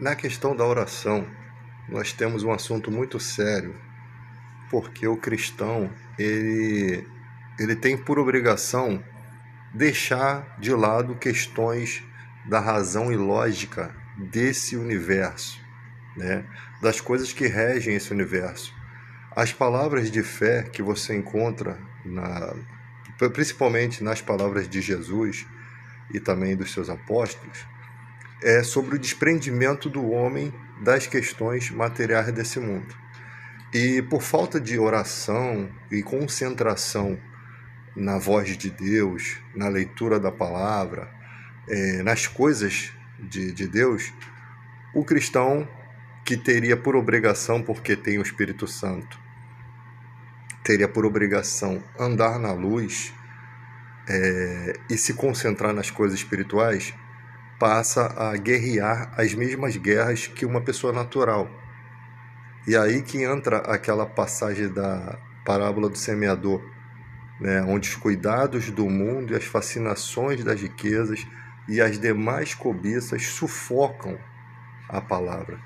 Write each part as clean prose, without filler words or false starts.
Na questão da oração, nós temos um assunto muito sério, porque o cristão, ele tem por obrigação deixar de lado questões da razão e lógica desse universo, né? Das coisas que regem esse universo. As palavras de fé que você encontra, principalmente nas palavras de Jesus e também dos seus apóstolos, é sobre o desprendimento do homem das questões materiais desse mundo. E por falta de oração e concentração na voz de Deus, na leitura da palavra, nas coisas de Deus, o cristão que teria por obrigação, porque tem o Espírito Santo, teria por obrigação andar na luz e se concentrar nas coisas espirituais, passa a guerrear as mesmas guerras que uma pessoa natural. E aí que entra aquela passagem da parábola do semeador, né, onde os cuidados do mundo e as fascinações das riquezas e as demais cobiças sufocam a palavra.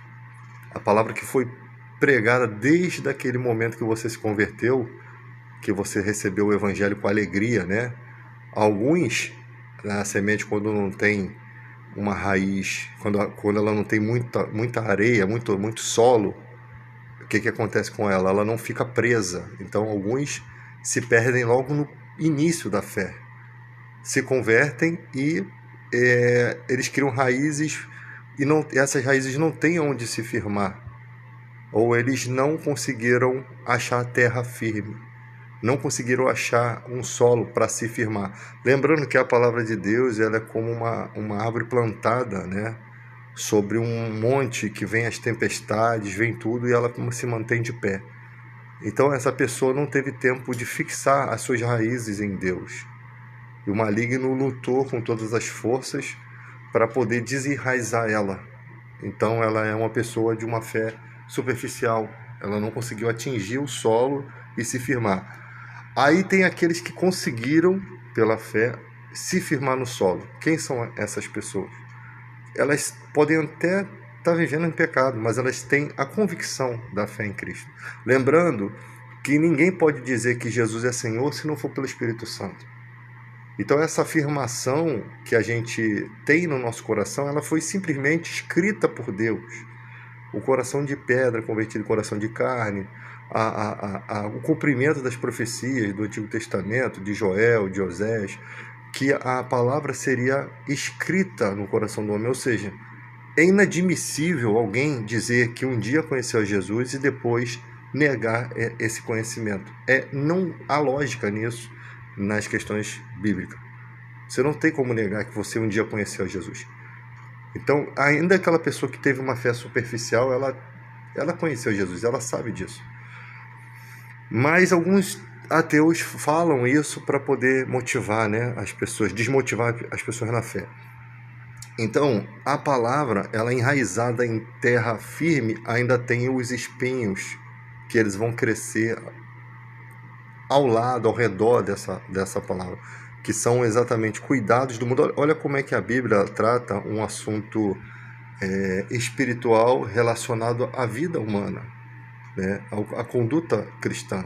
A palavra que foi pregada desde aquele momento que você se converteu, que você recebeu o evangelho com alegria, né? Alguns, a semente, quando não tem uma raiz, quando ela não tem muita areia, muito solo, o que acontece com ela? Ela não fica presa. Então alguns se perdem logo no início da fé, se convertem e eles criam raízes e essas raízes não têm onde se firmar, ou eles não conseguiram achar terra firme, não conseguiram achar um solo para se firmar. Lembrando que a palavra de Deus, ela é como uma árvore plantada, né, sobre um monte que vem as tempestades, vem tudo, e ela se mantém de pé. Então essa pessoa não teve tempo de fixar as suas raízes em Deus. E o maligno lutou com todas as forças para poder desenraizar ela. Então ela é uma pessoa de uma fé superficial. Ela não conseguiu atingir o solo e se firmar. Aí tem aqueles que conseguiram, pela fé, se firmar no solo. Quem são essas pessoas? Elas podem até estar vivendo em pecado, mas elas têm a convicção da fé em Cristo. Lembrando que ninguém pode dizer que Jesus é Senhor se não for pelo Espírito Santo. Então essa afirmação que a gente tem no nosso coração, ela foi simplesmente escrita por Deus. O coração de pedra convertido em coração de carne, o cumprimento das profecias do Antigo Testamento, de Joel, de Osés, que a palavra seria escrita no coração do homem. Ou seja, é inadmissível alguém dizer que um dia conheceu Jesus e depois negar esse conhecimento. Não há lógica nisso nas questões bíblicas. Você não tem como negar que você um dia conheceu Jesus. Então, ainda aquela pessoa que teve uma fé superficial, ela conheceu Jesus, ela sabe disso. Mas alguns ateus falam isso para poder motivar, né, as pessoas, desmotivar as pessoas na fé. Então, a palavra, ela enraizada em terra firme, ainda tem os espinhos, que eles vão crescer ao lado, ao redor dessa palavra, que são exatamente cuidados do mundo. Olha como é que a Bíblia trata um assunto espiritual relacionado à vida humana, né? A conduta cristã.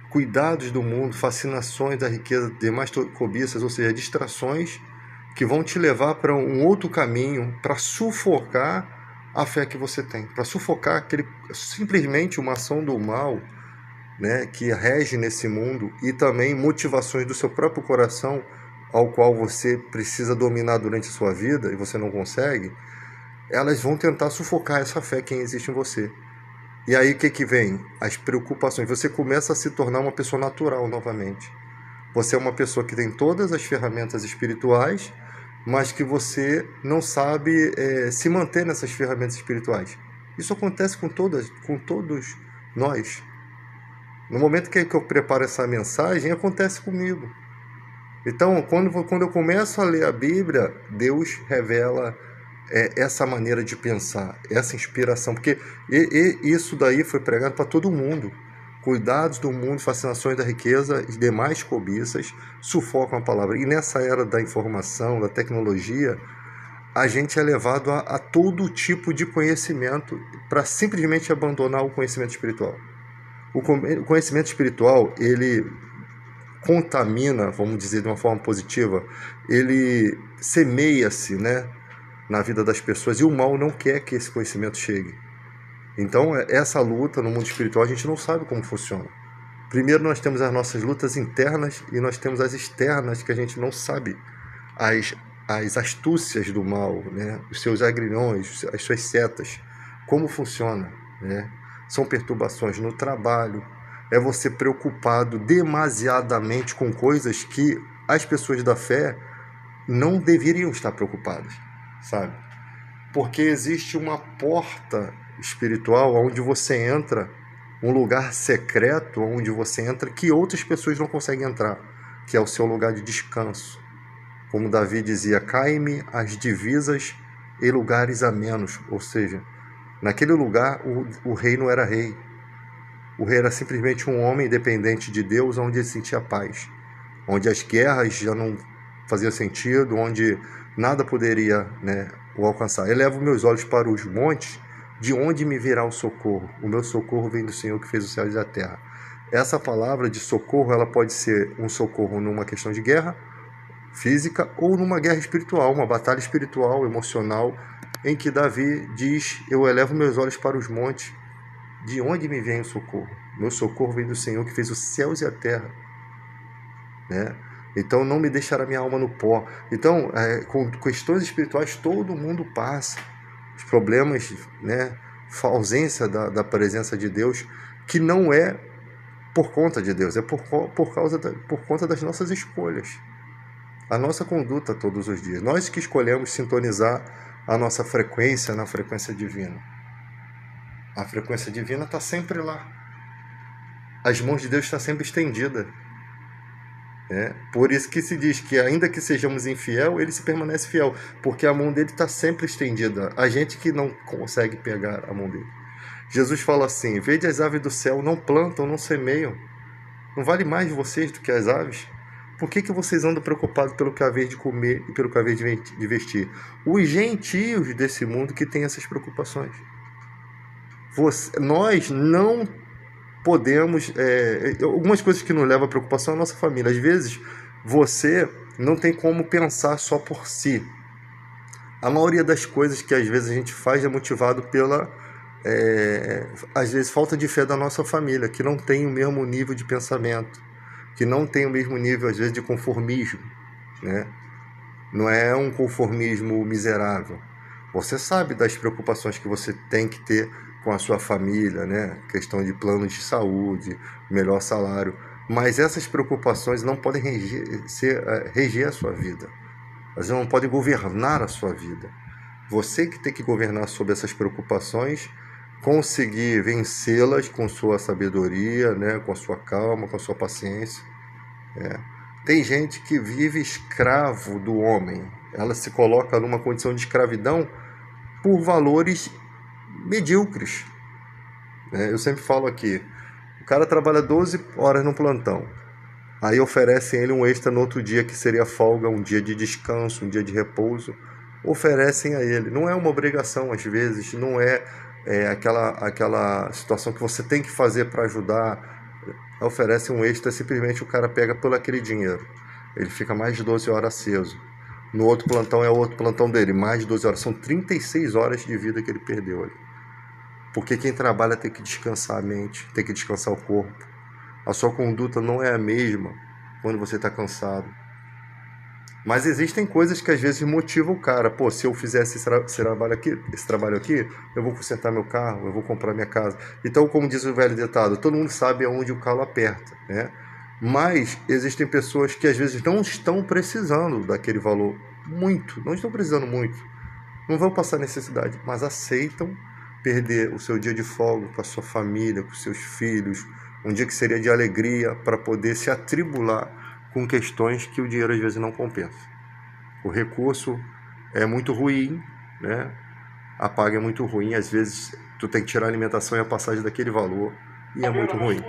Cuidados do mundo, fascinações da riqueza, demais cobiças, ou seja, distrações que vão te levar para um outro caminho, para sufocar a fé que você tem, para sufocar simplesmente uma ação do mal, né, que rege nesse mundo, e também motivações do seu próprio coração, ao qual você precisa dominar durante a sua vida e você não consegue. Elas vão tentar sufocar essa fé que existe em você. E aí o que vem? As preocupações. Você começa a se tornar uma pessoa natural novamente. Você é uma pessoa que tem todas as ferramentas espirituais, mas que você não sabe se manter nessas ferramentas espirituais. Isso acontece com todos nós. No momento que eu preparo essa mensagem, acontece comigo. Então, quando eu começo a ler a Bíblia, Deus revela essa maneira de pensar, essa inspiração, porque isso daí foi pregado para todo mundo. Cuidados do mundo, fascinações da riqueza e demais cobiças sufocam a palavra. E nessa era da informação, da tecnologia, a gente é levado a todo tipo de conhecimento para simplesmente abandonar o conhecimento espiritual. O conhecimento espiritual, ele contamina, vamos dizer de uma forma positiva, ele semeia-se, né, na vida das pessoas, e o mal não quer que esse conhecimento chegue. Então, essa luta no mundo espiritual, a gente não sabe como funciona. Primeiro, nós temos as nossas lutas internas e nós temos as externas, que a gente não sabe as astúcias do mal, né? Os seus agrilhões, as suas setas, como funciona, né? São perturbações no trabalho, é você preocupado demasiadamente com coisas que as pessoas da fé não deveriam estar preocupadas, sabe? Porque existe uma porta espiritual onde você entra, um lugar secreto onde você entra que outras pessoas não conseguem entrar, que é o seu lugar de descanso. Como Davi dizia, cai-me as divisas e lugares amenos, ou seja, naquele lugar o rei não era rei. O rei era simplesmente um homem dependente de Deus, onde ele sentia paz, onde as guerras já não faziam sentido, onde nada poderia, né, o alcançar. Elevo meus olhos para os montes, de onde me virá o socorro? O meu socorro vem do Senhor que fez os céus e a terra. Essa palavra de socorro, ela pode ser um socorro numa questão de guerra física ou numa guerra espiritual, uma batalha espiritual, emocional, em que Davi diz, eu elevo meus olhos para os montes, de onde me vem o socorro? Meu socorro vem do Senhor que fez os céus e a terra, né? Então não me deixará minha alma no pó. Então, com questões espirituais todo mundo passa. Os problemas, né? A ausência da presença de Deus, que não é por conta de Deus, é por conta das nossas escolhas. A nossa conduta todos os dias. Nós que escolhemos sintonizar a nossa frequência na frequência divina. A frequência divina está sempre lá. As mãos de Deus estão sempre estendidas. Por isso que se diz que ainda que sejamos infiel, ele se permanece fiel, porque a mão dele está sempre estendida. A gente que não consegue pegar a mão dele. Jesus fala assim, vede as aves do céu, não plantam, não semeiam. Não vale mais vocês do que as aves? Por que vocês andam preocupados pelo que há de comer e pelo que há de vestir? Os gentios desse mundo que têm essas preocupações. Nós não podemos... algumas coisas que nos levam à preocupação é a nossa família. Às vezes, você não tem como pensar só por si. A maioria das coisas que às vezes a gente faz é motivado pela... às vezes, falta de fé da nossa família, que não tem o mesmo nível de pensamento, que não tem o mesmo nível, às vezes, de conformismo, né? Não é um conformismo miserável. Você sabe das preocupações que você tem que ter com a sua família, né? Questão de planos de saúde, melhor salário. Mas essas preocupações não podem reger a sua vida. Elas não podem governar a sua vida. Você que tem que governar sobre essas preocupações, conseguir vencê-las com sua sabedoria, né? Com a sua calma, com a sua paciência. Tem gente que vive escravo do homem. Ela se coloca numa condição de escravidão por valores medíocres. Eu sempre falo aqui, o cara trabalha 12 horas no plantão, aí oferecem ele um extra no outro dia, que seria folga, um dia de descanso, um dia de repouso, oferecem a ele. Não é uma obrigação, às vezes, não é, aquela situação que você tem que fazer para ajudar. Oferece um extra, simplesmente o cara pega pelo aquele dinheiro. Ele fica mais de 12 horas aceso. No outro plantão é o outro plantão dele, mais de 12 horas. São 36 horas de vida que ele perdeu ali. Porque quem trabalha tem que descansar a mente, tem que descansar o corpo. A sua conduta não é a mesma quando você está cansado. Mas existem coisas que às vezes motivam o cara. Pô, se eu fizesse esse trabalho aqui, eu vou consertar meu carro, eu vou comprar minha casa. Então, como diz o velho ditado, todo mundo sabe aonde o calo aperta, né? Mas existem pessoas que às vezes não estão precisando daquele valor muito, não estão precisando muito. Não vão passar necessidade, mas aceitam perder o seu dia de folga com a sua família, com seus filhos, um dia que seria de alegria, para poder se atribular com questões que o dinheiro às vezes não compensa. O recurso é muito ruim, né? A paga é muito ruim, às vezes tu tem que tirar a alimentação e a passagem daquele valor, e é muito ruim.